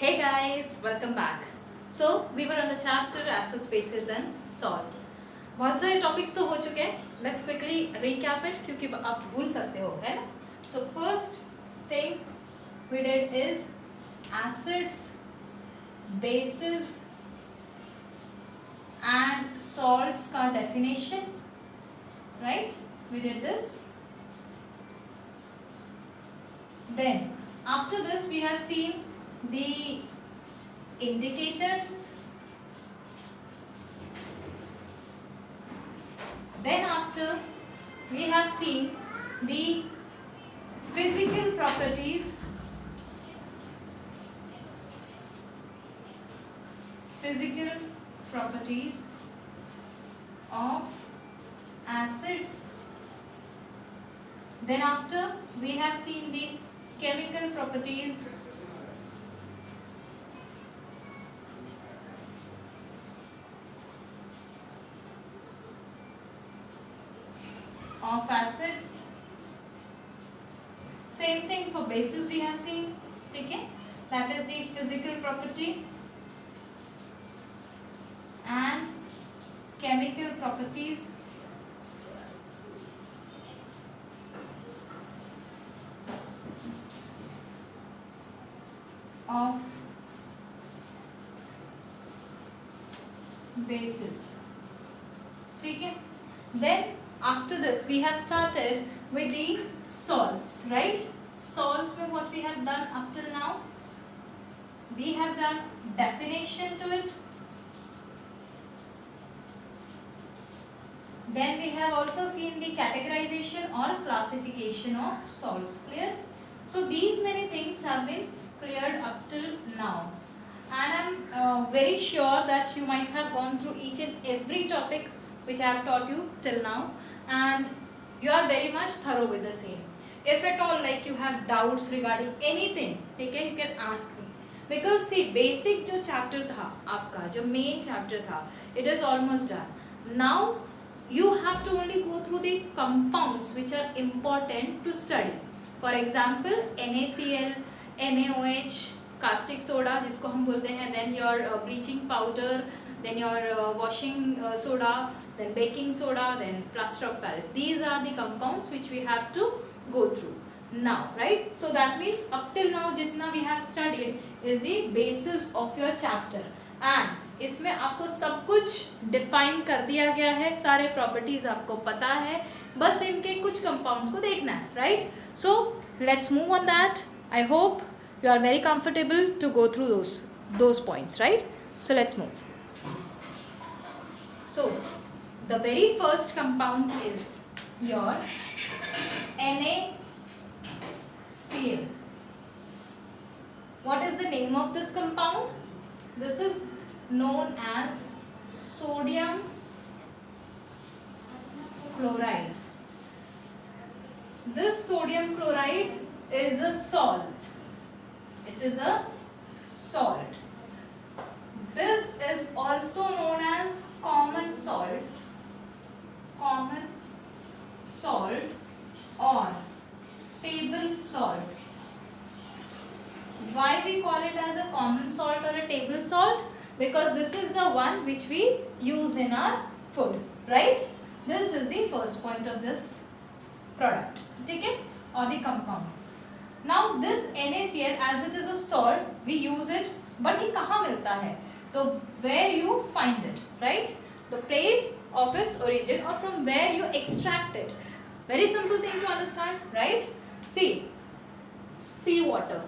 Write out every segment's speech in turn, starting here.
Hey guys, welcome back. So we were on the chapter acids, bases and salts. बहुत सारे topics तो हो चुके हैं. Let's quickly recap it क्योंकि आप भूल सकते हो, है ना? So first thing we did is acids, bases and salts का definition, right? We did this. Then after this we have seen the indicators, then after we have seen the physical properties, of acids, then after we have seen the chemical properties of acids. Same thing for bases we have seen, okay? That is the physical property and chemical properties of bases, okay? Then after this we have started with the salts, right? Salts में what we have done up till now, we have done definition to it, then we have also seen the categorization or classification of salts. Clear? So these many things have been cleared up till now, and I'm very sure that you might have gone through each and every topic which I have taught you till now, and you are very much thorough with the same. If at all like you have doubts regarding anything, you can ask me, because see basic जो chapter था आपका, जो main chapter था, it is almost done. Now you have to only go through the compounds which are important to study. For example, NaCl, NaOH, caustic soda जिसको हम बोलते हैं, then your bleaching powder, then your washing soda, then baking soda, then plaster of Paris. These are the compounds which we have to go through now, right? So that means up till now जितना we have studied is the basis of your chapter, and इसमें आपको सब कुछ define कर दिया गया है, सारे प्रॉपर्टीज आपको पता है, बस इनके कुछ कंपाउंड्स को देखना है, right? So let's move on that. I hope you are very comfortable to go through those points, right? So let's move. So the very first compound is your NaCl. What is the name of this compound? This is known as sodium chloride. This sodium chloride is a salt. It is a salt. This is also known as common salt or table salt. Why we call it as a common salt or a table salt? Because this is the one which we use in our food, right? This is the first point of this product, okay, or the compound. Now this NaCl, as it is a salt, we use it, but ये कहाँ मिलता है? तो where you find it, right? The place of its origin or from where you extract it. Very simple thing to understand, right? See, sea water.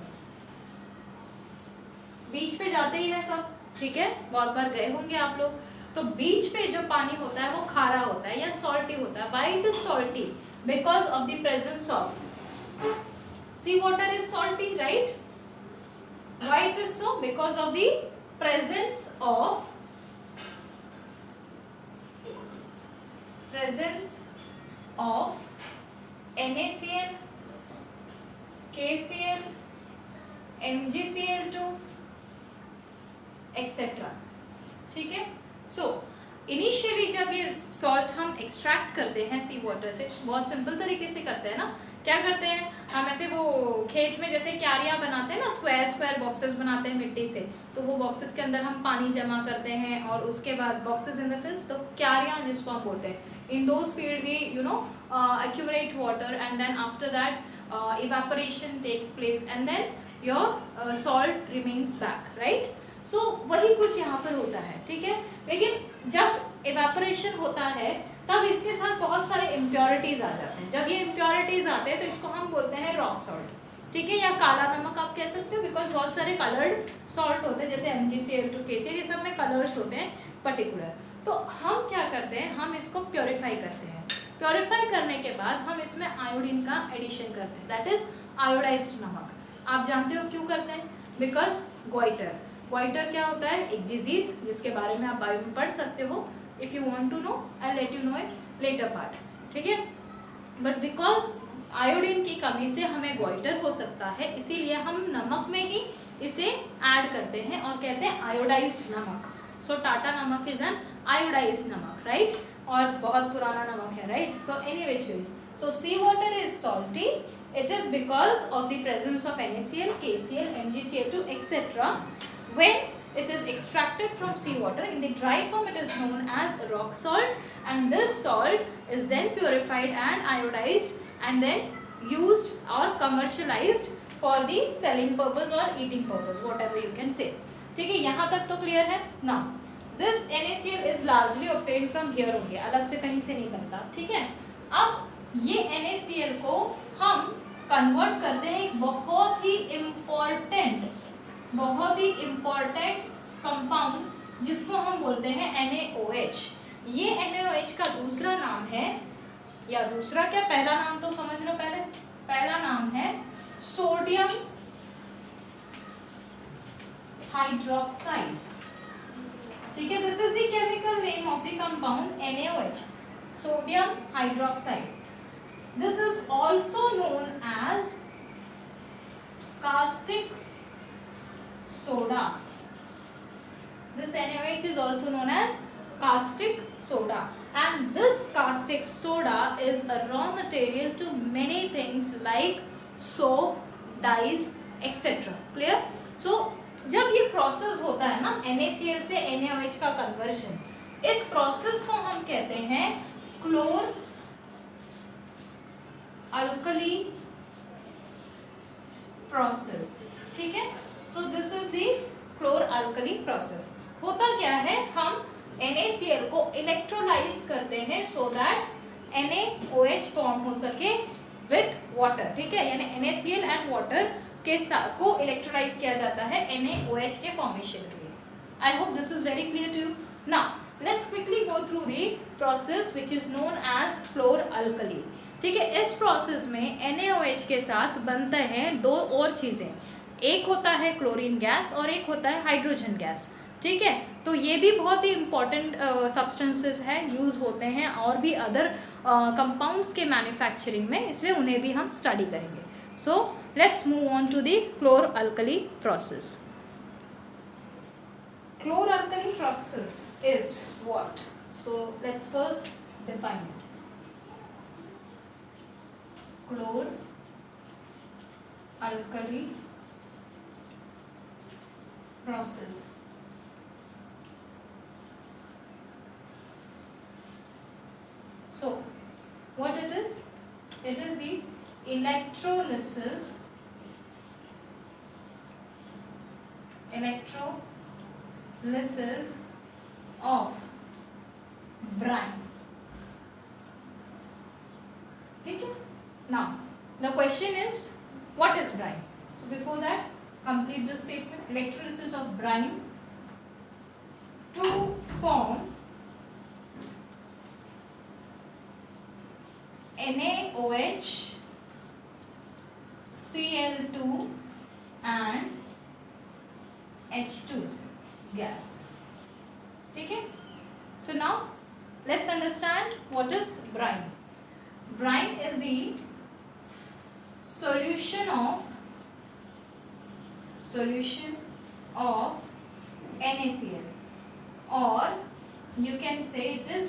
बीच पे जाते ही है सब, ठीक है, बहुत बार गए होंगे आप लोग. तो बीच पे जो पानी होता है वो खारा होता है या सॉल्टी होता है. Why it is salty? Because of the presence of sea water is salty, right? Why it is so? Because of the presence of NaCl, KCl, MgCl2, etc. ठीक है? So इनिशियली जब ये सॉल्ट हम extract करते हैं सी water से, बहुत simple तरीके से करते हैं ना, क्या करते हैं हम, ऐसे वो खेत में जैसे क्यारियाँ बनाते हैं ना, स्क्वायर स्क्वायर बॉक्सेस बनाते हैं मिट्टी से, तो वो बॉक्सेस के अंदर हम पानी जमा करते हैं, और उसके बाद बॉक्सेस इन द सेंस तो क्यारियाँ जिसको हम बोलते हैं, in those field we accumulate water, and then after that evaporation takes place, and then your salt remains back, right? So वही कुछ यहाँ पर होता है, ठीक है। लेकिन जब evaporation होता है तब इसके साथ बहुत सारे इम्प्योरिटीज आ जाते हैं। जब ये इम्प्योरिटीज आते हैं तो इसको हम बोलते हैं रॉक सॉल्ट, ठीक है, या काला नमक आप कह सकते हो, बिकॉज बहुत सारे कलर्ड सॉल्ट होते हैं, जैसे MgCl2 KCl, ये सब में कलर्स होते हैं पर्टिकुलर। तो हम क्या करते हैं, हम इसको प्योरीफाई करते हैं। प्योरीफाई करने के बाद हम इसमें आयोडीन का एडिशन करते हैं, दैट इज आयोडाइज्ड नमक। आप जानते हो क्यों करते हैं, बिकॉज ग्वाइटर क्या होता है, एक डिजीज जिसके बारे में आप बायो में पढ़ सकते हो। If you want to know I let you know it later part, ठीक है। बट बिकॉज आयोडीन की कमी से हमें ग्वाइटर हो सकता है, इसीलिए हम नमक में ही इसे ऐड करते हैं और कहते हैं आयोडाइज्ड नमक। So Tata namak is an iodized namak, right, और बहुत पुराना नमक है, right. So anyway so sea water is salty, it is because of the presence of NaCl, KCl, MgCl2 etc. When it is extracted from seawater in the dry form, it is known as rock salt, and this salt is then purified and iodized and then used or commercialized for the selling purpose or eating purpose, whatever you can say, ठीक है। यहाँ तक तो clear है ना। This NaCl is largely obtained from here only, अलग से कहीं से नहीं बनता, ठीक है। अब ये NaCl को हम कन्वर्ट करते हैं एक बहुत ही इम्पॉर्टेंट कंपाउंड जिसको हम बोलते हैं NaOH। ये NaOH का दूसरा नाम है, या दूसरा क्या पहला नाम तो समझ लो, पहला नाम है सोडियम हाइड्रोक्साइड, ठीक है। This is the chemical name of the compound NaOH, sodium hydroxide. This is also known as caustic soda. This NaOH is also known as caustic soda, and this caustic soda is a raw material to many things like soap, dyes, etc. Clear? So जब ये process होता है ना NaCl से NaOH का conversion, इस process को हम कहते हैं क्लोर अल्कली प्रोसेस, ठीक है। So this is the chlor alkali process. होता क्या है, हम NaCl को इलेक्ट्रोलाइज करते हैं सो दैट NaOH फॉर्म हो सके विथ वाटर, ठीक है, यानी NaCl एंड वाटर के साथ को इलेक्ट्रोलाइज किया जाता है NaOH के फॉर्मेशन के लिए। I hope this is very clear to you. Now let's quickly go through the process which is known as chlor alkali, ठीक है। इस प्रोसेस में NaOH के साथ बनते हैं दो और चीज़ें, एक होता है क्लोरीन गैस और एक होता है हाइड्रोजन गैस, ठीक है। तो ये भी बहुत ही इम्पॉर्टेंट सब्सटेंसेस है, यूज़ होते हैं और भी अदर कंपाउंड्स के मैन्युफैक्चरिंग में, इसलिए उन्हें भी हम स्टडी करेंगे। So let's move on to the chlor alkali process. Chlor alkali process is what? So let's first define it. Chlor alkali process. So what it is? It is the electrolysis of brine. Okay? Now the question is, what is brine? So before that, complete the statement. Electrolysis of brine to form NaOH, Cl2 and H2 gas. ठीक है? So now let's understand what is brine. Brine is the solution of NaCl, or you can say it is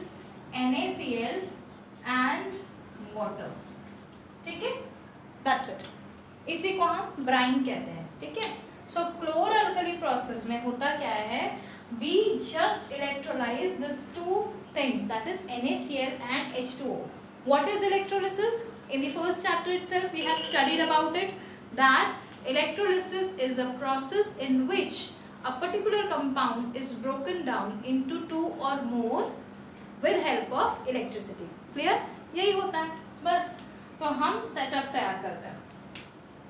NaCl and water, ठीक है। That's it, इसी को हम Bryan कहते हैं, ठीक है। सो क्लोर अल्कली प्रोसेस में होता क्या है, we just electrolyze this two things, that is NaCl and H2O. What is electrolysis? In the first chapter itself we have studied about it, that electrolysis is a process in which a particular compound is broken down into two or more with help of electricity. Clear? यही होता है बस। तो हम setup तैयार करते हैं।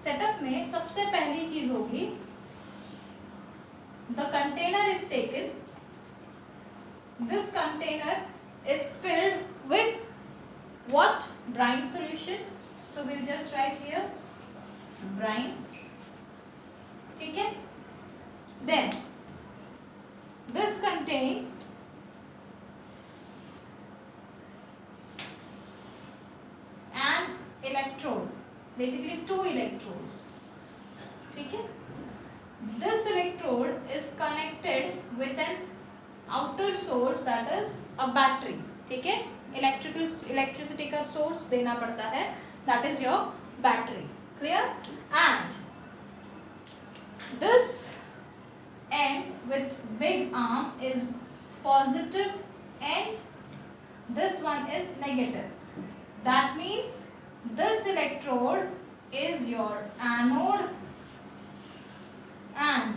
Setup में सबसे पहली चीज होगी, the container is taken. This container is filled with what? Brine solution. So we'll just write here brine, ठीक है। Then this contain an electrode, basically two electrodes, ठीक है। This electrode is connected with an outer source, that is a battery, ठीक है। Electricity का source देना पड़ता है, that is your battery. Clear? And this end with big arm is positive and this one is negative. That means this electrode is your anode and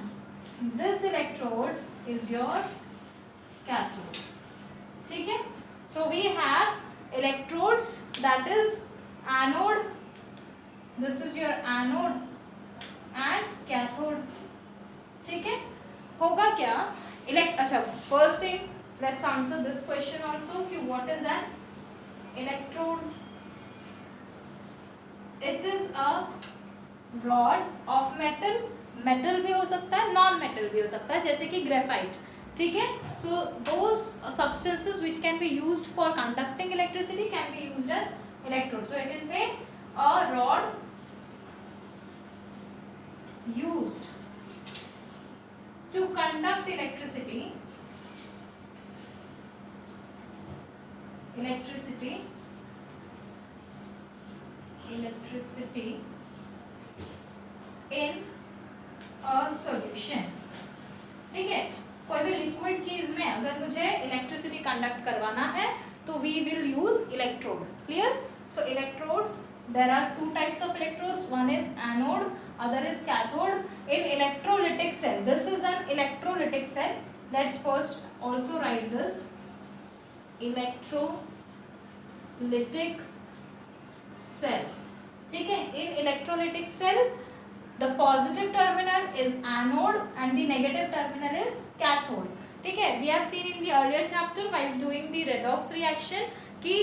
this electrode is your cathode, ठीक है। So we have electrodes, that is anode, this is your anode and cathode, ठीक है। होगा क्या अच्छा, first thing let's answer this question also कि what is an electrode? It is a rod of metal, metal भी हो सकता है, नॉन मेटल भी हो सकता है, जैसे कि ग्रेफाइट, ठीक है। So those substances which can be used for conducting electricity can be used as electrode. So I can say a rod used to conduct electricity in a solution, ठीक है। कोई भी लिक्विड चीज में अगर मुझे इलेक्ट्रिसिटी कंडक्ट करवाना है तो we will use electrode. Clear? So electrodes, there are two types of electrodes, one is anode, other is cathode. In electrolytic cell, this is an electrolytic cell, let's first also write this, electrolytic cell, ठीक है। In electrolytic cell the positive terminal is anode and the negative terminal is cathode, ठीक है। we have seen in the earlier chapter while doing the redox reaction कि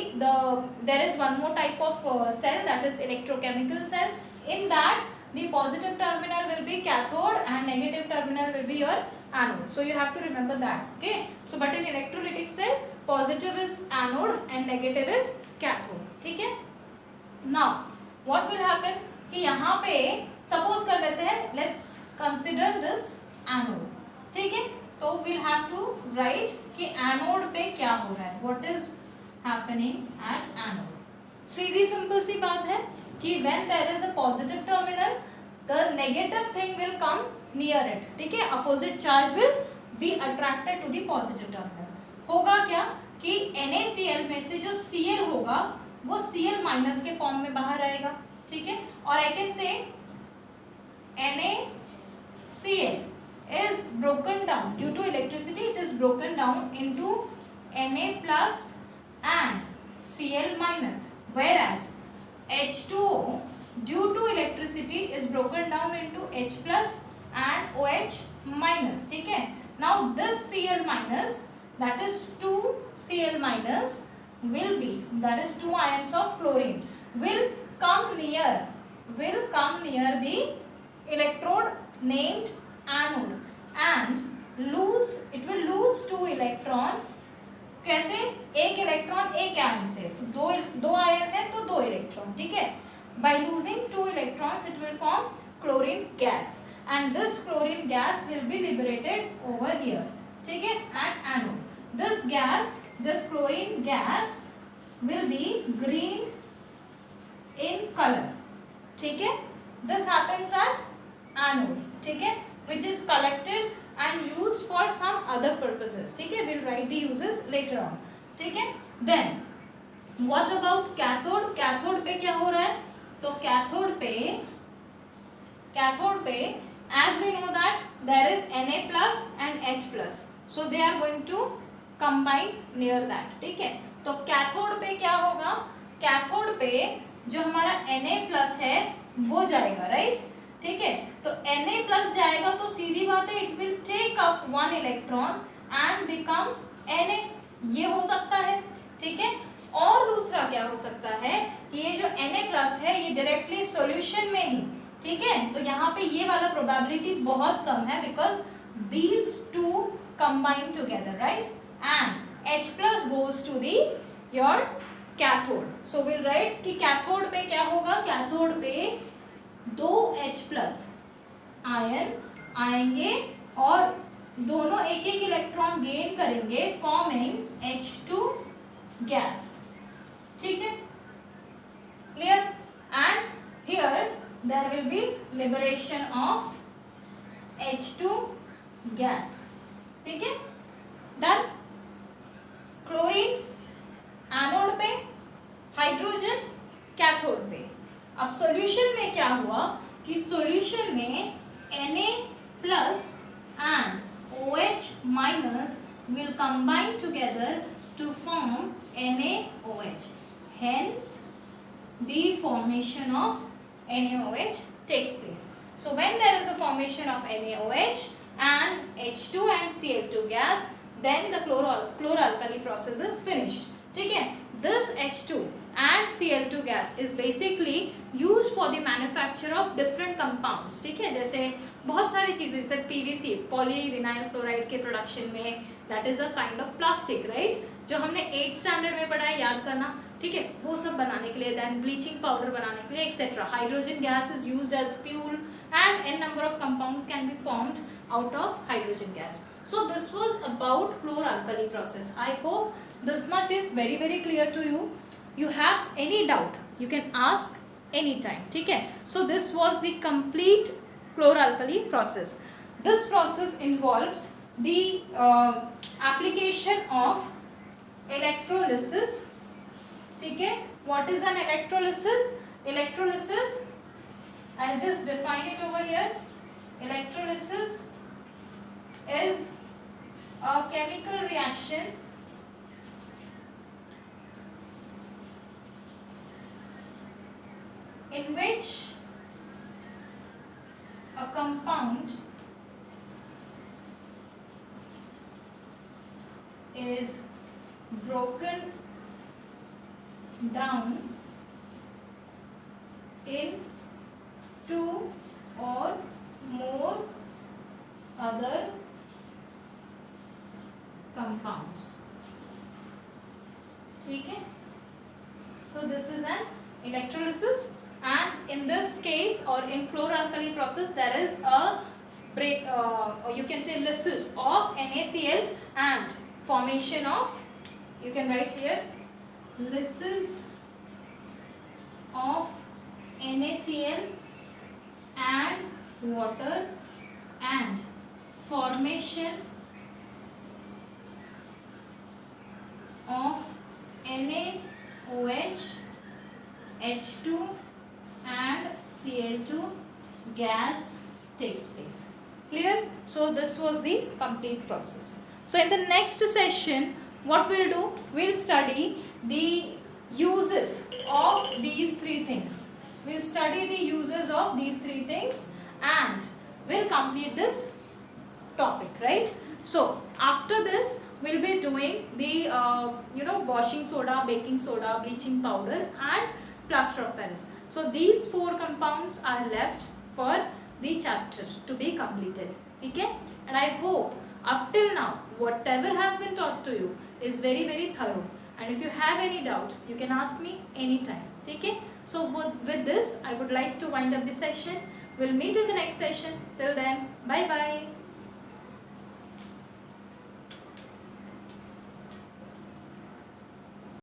there is one more type of cell, that is electrochemical cell. In that the positive terminal will be cathode and negative terminal will be your anode, so you have to remember that, okay। so but in electrolytic cell positive is anode and negative is cathode, ठीक है। now what will happen कि यहाँ पे suppose कर लेते हैं, let's consider this anode, ठीक है। तो वील हैव टू राइट कि एनोड पे क्या हो रहा है, what is happening at anode. सीधी सिंपल सी बात है कि when there is a positive terminal the negative thing will come near it, ठीक है। Opposite charge will be attracted to the positive terminal. होगा क्या कि NaCl में से जो Cl होगा वो Cl माइनस के फॉर्म में बाहर आएगा, ठीक है। और I can say NaCl is broken down due to electricity, it is broken down into Na plus and Cl minus, whereas H2O due to electricity is broken down into H plus and OH minus, ठीक है। now this Cl minus, that is 2Cl minus will be, that is 2 ions of chlorine will come near the electrode named anode and it will lose 2 electron। कैसे? एक electron एक ion से, तो दो ion है तो 2 इलेक्ट्रॉन, ठीक है। by losing 2 electrons it will form chlorine gas and this chlorine gas will be liberated over here, ठीक है, at anode। this chlorine gas will be green in color, ठीक है, this happens at anode, ठीक है, which is collected and used for some other purposes, ठीक है, we'll write the uses later on, ठीक है. Then what about cathode? Cathode पे क्या हो रहा है? तो कैथोड पे as we know that there is Na plus and H plus, so they are going to combine near that, ठीक है. तो कैथोड पे क्या होगा? कैथोड पे जो हमारा Na plus है वो जाएगा, राइट, ठीक है. तो Na plus जाएगा तो सीधी बात है, it will take up one electron and become Na, ये हो सकता है, ठीक है. और दूसरा क्या हो सकता है कि ये जो Na प्लस है ये डायरेक्टली सॉल्यूशन में ही, ठीक है, तो यहाँ पे ये वाला प्रोबेबिलिटी बहुत कम है because these two combine together, right, and H plus goes to the your cathode. So will write कि कैथोड पे क्या होगा? कैथोड पे 2 H प्लस आयन आएंगे और दोनों एक एक इलेक्ट्रॉन गेन करेंगे फॉर्मिंग H2 गैस, ठीक है, clear. And here there will be liberation of H2 gas, ठीक है. Then क्लोरीन एनोड पे, हाइड्रोजन कैथोड पे. अब सॉल्यूशन में क्या हुआ कि सॉल्यूशन में Na plus and OH minus will combine together to form NaOH. Hence the formation of NaOH takes place. So when there is a formation of NaOH and H2 and Cl2 gas, then the chloralkali process is finished, ठीक है. This H2 and Cl2 gas is basically used for the manufacture of different compounds, ठीक है. जैसे बहुत सारी चीज़ें, जैसे PVC polyvinyl chloride के प्रोडक्शन में, that is a kind of plastic, right, जो हमने 8th स्टैंडर्ड में पढ़ा है, याद करना, ठीक है, वो सब बनाने के लिए. देन ब्लीचिंग पाउडर बनाने के लिए etcetera. Hydrogen gas is used as fuel and an number of compounds can be formed out of hydrogen gas. So this was about chloralkali process. I hope this much is very very clear to you. You have any doubt you can ask anytime, ठीक है. So this was the complete chloralkali process. This process involves the application of electrolysis, ठीक है. What is an electrolysis? Electrolysis, I'll just define it over here. Electrolysis is a chemical reaction in which a compound is broken down in two or more other compounds, ठीक है. So this is an electrolysis, and in this case or in chloralkali process there is a break, or you can say lysis of NaCl and formation of, you can write here, lysis of NaCl and water and formation of NaOH, H2 and Cl2 gas takes place. Clear? So this was the complete process. So in the next session what we'll do, we'll study the uses of these three things. We'll study the uses of these three things and we'll complete this topic, right? So after this we'll be doing the washing soda, baking soda, bleaching powder and plaster of Paris. So these 4 compounds are left for the chapter to be completed, okay? And I hope up till now whatever has been taught to you is very very thorough, and if you have any doubt you can ask me anytime, okay? So with this I would like to wind up the session. We'll meet in the next session. Till then, bye bye.